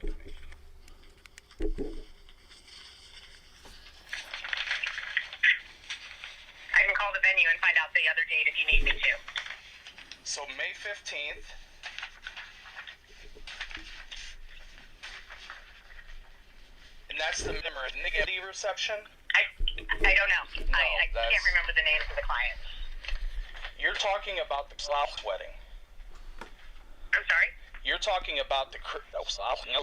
I can call the venue and find out the other date if you need me to. So May 15th. And that's the Nigga reception? I don't know. No, I can't remember the names of the clients. You're talking about the Slough wedding. I'm sorry? You're talking about the Slough thing.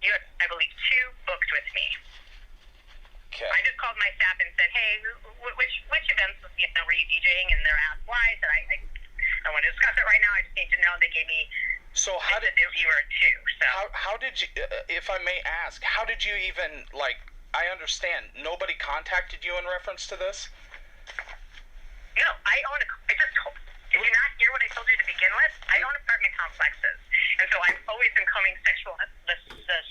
You had, I believe, 2 booked with me. Okay. I just called my staff and said, hey, which events were you DJing? And they're asked why. I said, I want to discuss it right now. I just need to know. They gave me... So how did you were 2? So how did you, if I may ask, how did you even, like, I understand, nobody contacted you in reference to this? No, I just told... Did you not hear what I told you to begin with? I own apartment complexes. And so I've always been combing the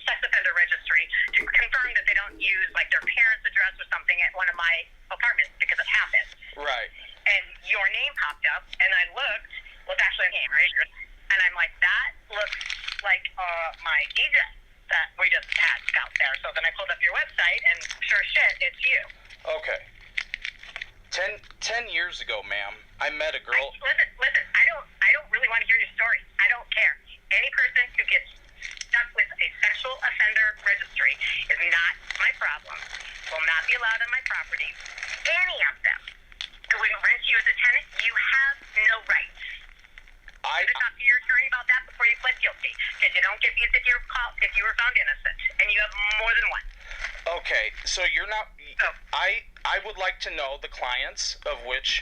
sex offender registry to confirm that they don't use, like, their parents' address or something at one of my apartments because it happens. Right. And your name popped up, and I looked. Well, it's actually a name, right? And I'm like, that looks like my DJ that we just had out there. So then I pulled up your website, and sure shit, it's you. Okay. 10 years ago, ma'am, I met a girl... Listen, I don't really want to hear your story. I don't care. Any person who gets stuck with a sexual offender registry is not my problem, will not be allowed on my property. Any of them who wouldn't rent you as a tenant, you have no rights. You should talk to your attorney about that before you pled guilty, because you don't get these if you were found innocent, and you have more than one. Okay, so you're not... I would like to know the clients of which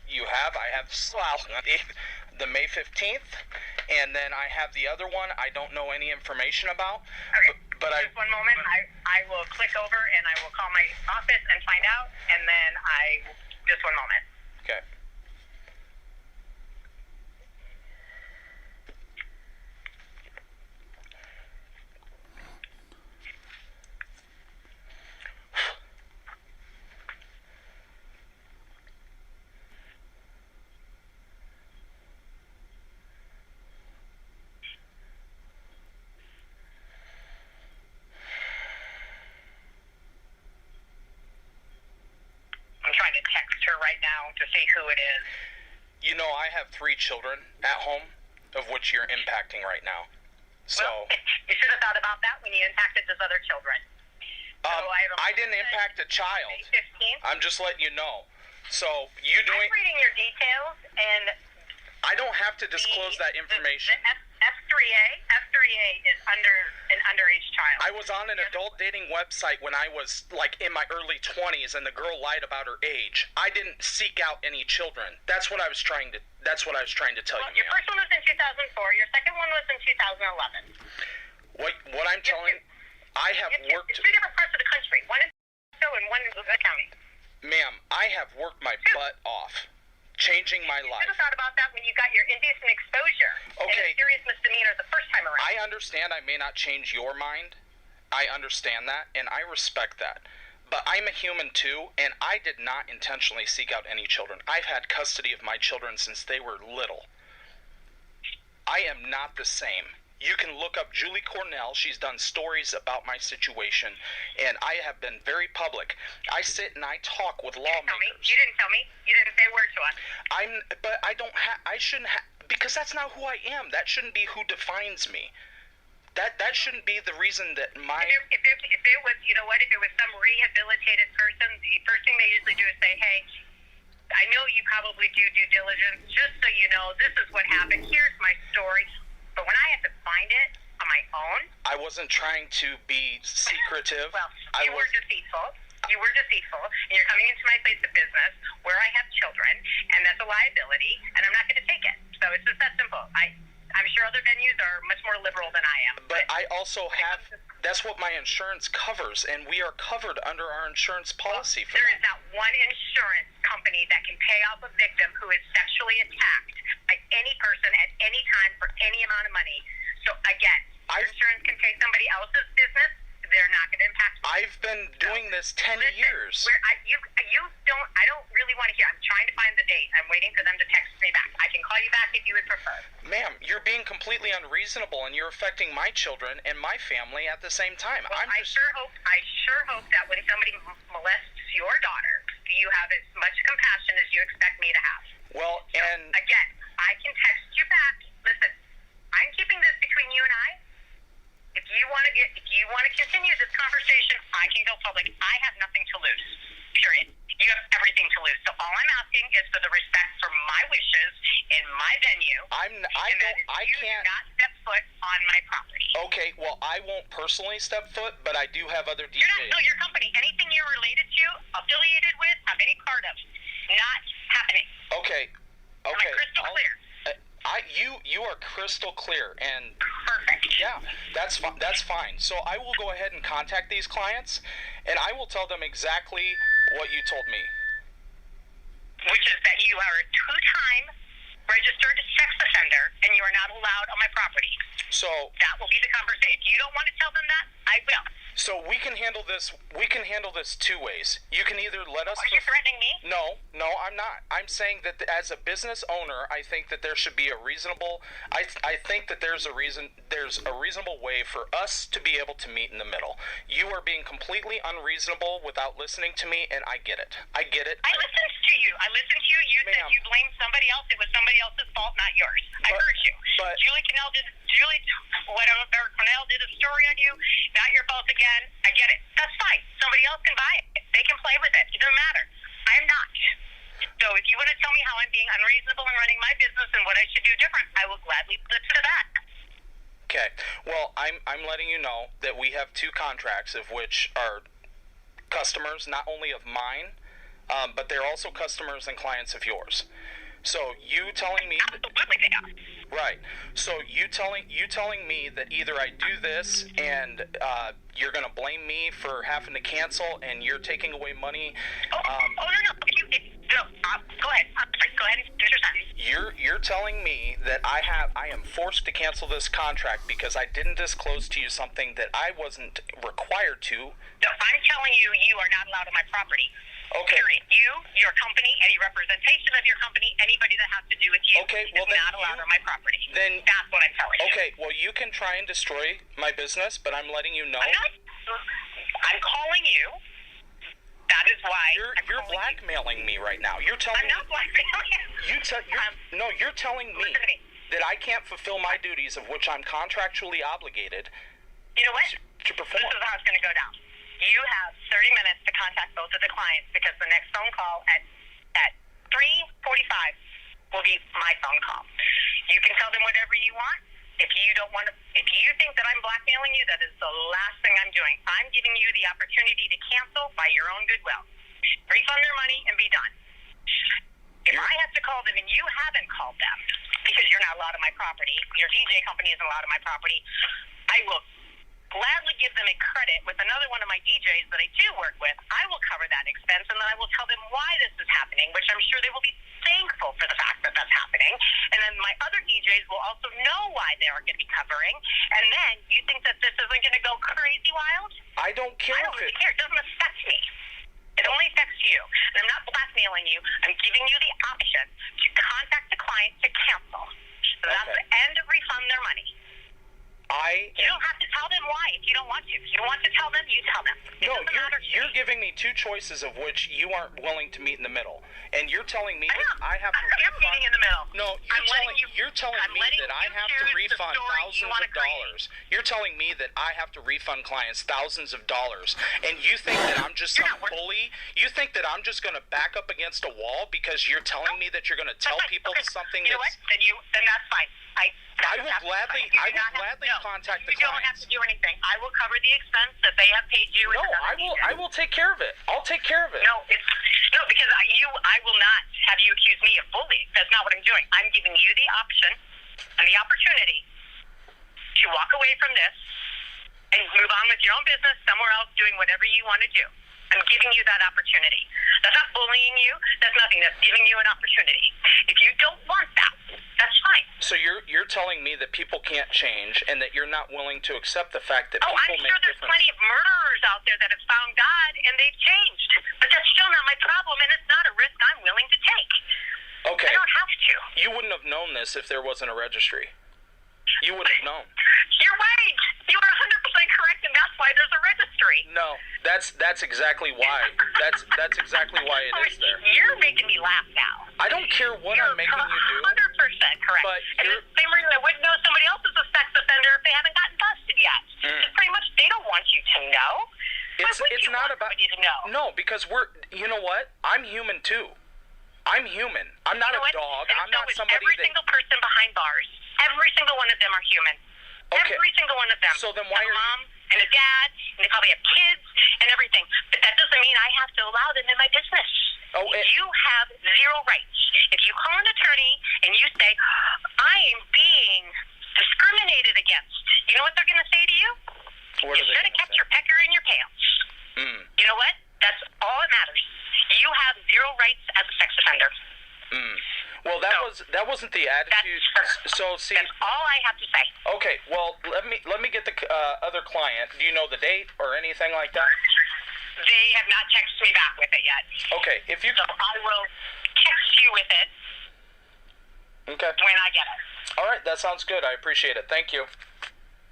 you have. I have Slough, the May 15th, and then I have the other one I don't know any information about. Okay, but just one moment. I will click over and I will call my office and find out, and then just one moment. Okay. Right now to see who it is. You know, I have 3 children at home, of which you're impacting right now. So well, you should have thought about that when you impacted those other children. I didn't impact a child. May 15th. I'm just letting you know. So you doing? I'm reading your details, and I don't have to disclose that information. F3A is under an underage child. I was on an adult dating website when I was like in my early 20s, and the girl lied about her age. I didn't seek out any children. That's what I was trying to tell you. Your first one was in 2004. Your second one was in 2011. What I'm telling, I have worked. It's 2 different parts of the country. One in and one in the county. Ma'am, I have worked my butt off. Changing my life. You should have thought about that when you got your indecent exposure. Okay. And a serious misdemeanor the first time around. I understand I may not change your mind. I understand that, and I respect that. But I'm a human too, and I did not intentionally seek out any children. I've had custody of my children since they were little. I am not the same. You can look up Julie Cornell. She's done stories about my situation, and I have been very public. I sit and I talk with lawmakers. You didn't tell me. You didn't say a word to us. But I don't have. I shouldn't have, because that's not who I am. That shouldn't be who defines me. That shouldn't be the reason that my. If it was, you know what? If it was some rehabilitated person, the first thing they usually do is say, "Hey, I know you probably do due diligence. Just so you know, this is what happened. Here's my story." But when I have to find it on my own... I wasn't trying to be secretive. Well, you were deceitful. You were deceitful, and you're coming into my place of business where I have children, and that's a liability, and I'm not going to take it. So it's just that simple. I'm sure other venues are much more liberal than I am. But I also have... That's what my insurance covers, and we are covered under our insurance policy for There is not one insurance company that can pay off a victim who is sexually attacked by any person at any time for any amount of money. So again, your insurance can take somebody else's business. They're not going to impact me. I've been doing this 10 years. I don't really want to hear. I'm trying to find the date. I'm waiting for them to text me back. I can call call you back if you would prefer. Ma'am, you're being completely unreasonable, and you're affecting my children and my family at the same time. Well, I sure hope that when somebody molests your daughter, you have as much compassion as you expect me to have. Well, So, and again, I can text you back. Listen, I'm keeping this between you and I. If you want to continue this conversation, I can go public. I have nothing to lose. Period. You have everything to lose. So all I'm asking is for the respect for my wishes in my venue. I you can't. Not step foot on my property. Okay, well, I won't personally step foot, but I do have other DJs. You're not. No, your company. Anything you're related to, affiliated with, have any part of, not happening. Okay. Am I crystal clear? You are crystal clear, and Perfect. yeah, that's fine. So I will go ahead and contact these clients, and I will tell them exactly what you told me. Which is that you are a two-time registered sex offender, and you are not allowed on my property. So That will be the conversation. If you don't want to tell them that, I will. So we can handle this. We can handle this two ways. You can either let us. Are you threatening me? No, I'm not. I'm saying that as a business owner, I think that there should be a reasonable. I think that there's a reasonable way for us to be able to meet in the middle. You are being completely unreasonable without listening to me, and I get it. I listened to you. You said you blamed somebody else. It was somebody else's fault, not yours. I heard you. But Julie Connell did a story on you. Not your fault again. I get it. That's fine. Somebody else can buy it. They can play with it. It doesn't matter. I'm not. So if you want to tell me how I'm being unreasonable in running my business and what I should do different, I will gladly listen to that. okay. Well, I'm letting you know that we have two contracts of which are customers, not only of mine, but they're also customers and clients of yours. So you telling me that, Absolutely they are. right. So you telling me that either I do this and you're gonna blame me for having to cancel and you're taking away money. No. Go ahead. Go ahead and finish your sentence. You're telling me that I am forced to cancel this contract because I didn't disclose to you something that I wasn't required to. No, I'm telling you, you are not allowed on my property. Okay. Period. You, your company, any representation of your company, anybody that has to do with you Okay, is well, then not allowed on my property. then- That's what I'm telling you. Okay, well, you can try and destroy my business, but I'm letting you know. I'm calling you. That is why You're I'm calling blackmailing me right now. You're telling I'm not blackmailing you. You're telling me Listen to me. that I can't fulfill my duties of which I'm contractually obligated You know what? to perform. This is how it's going to go down. You have 30 minutes to contact both of the clients because the next phone call at 3:45 will be my phone call. You can tell them whatever you want. If you think that I'm blackmailing you, that is the last thing I'm doing. I'm giving you the opportunity to cancel by your own goodwill. Refund their money and be done. If I have to call them and you haven't called them because you're not allowed on my property, your DJ company isn't allowed on my property, I will gladly give them a credit with another one of my DJs that I do work with. I will cover that expense, and then I will tell them why this is happening, which I'm sure they will be thankful for the fact that that's happening. And then my other DJs will also know why they are going to be covering. And then you think that this isn't going to go crazy wild? I don't care I don't if really it. care. It doesn't affect me. It only affects you. And I'm not blackmailing you. I'm giving you the option to contact the client to cancel. So that's Okay. the end of refund their money. You don't have to tell them why if you don't want to. If you want to tell them, you tell them. It No, doesn't matter to you're me. giving me two choices of which you aren't willing to meet in the middle, and you're telling me I know. that I have to You're refund. meeting in the middle. No, I'm letting you're telling I'm me letting that I you have to choose the refund story you thousands wanna of dollars. You're telling me that I have to refund clients thousands of dollars, and you think that I'm just You're some not worth- bully? You think that I'm just going to back up against a wall because you're telling me that you're going to tell That's fine. people Okay. something You know that's... what? Then that's fine. I will gladly contact the You don't have clients. to do anything. I will cover the expense that they have paid you. No, I will take care of it. I'll take care of it. No, because I will not have you accuse me of bullying. That's not what I'm doing. I'm giving you the option and the opportunity to walk away from this and move on with your own business somewhere else, doing whatever you want to do. I'm giving you that opportunity. That's not bullying you. That's nothing. That's giving you an opportunity. If you don't want that, that's fine. So you're telling me that people can't change and that you're not willing to accept the fact that people I'm make sure there's different... plenty of murderers out there that have found God and they've changed. But that's still not my problem, and it's not a risk I'm willing to take. Okay. I don't have to. You wouldn't have known this if there wasn't a registry. You would have known. You're right. You are 100% correct, and that's why there's a registry. No, that's exactly why. That's exactly why it is there. You're making me laugh now. I don't care what I'm making you do. 100% correct. But and the same reason I wouldn't know somebody else is a sex offender if they haven't gotten busted yet. It's pretty much they don't want you to know. It's not about you to know. No, because you know what? I'm human too. I'm human. I'm not a dog. I'm not somebody every single person behind bars. Every single one of them are human. Okay. Every single one of them. So then why are a mom and a dad, and they probably have kids and everything. But that doesn't mean I have to allow them in my business. You have zero rights. If you call an attorney and you say, I am being discriminated against, you know what they're going to say to you? You should have kept your pecker in your pants. You know what? That's all that matters. You have zero rights as a sex offender. Well, that wasn't the attitude. So see, that's all I have to say. Okay. Well, let me get the other client. Do you know the date or anything like that? They have not texted me back with it yet. Okay. So I will text you with it. Okay. When I get it. All right. That sounds good. I appreciate it. Thank you.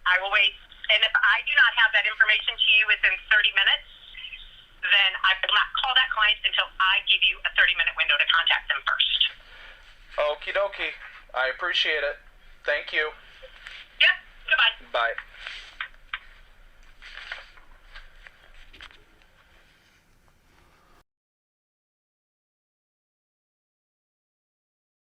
I will wait. And if I do not have that information to you within 30 minutes, then I will not call that client until I give you a 30-minute window to contact them first. Okie dokie. I appreciate it. Thank you.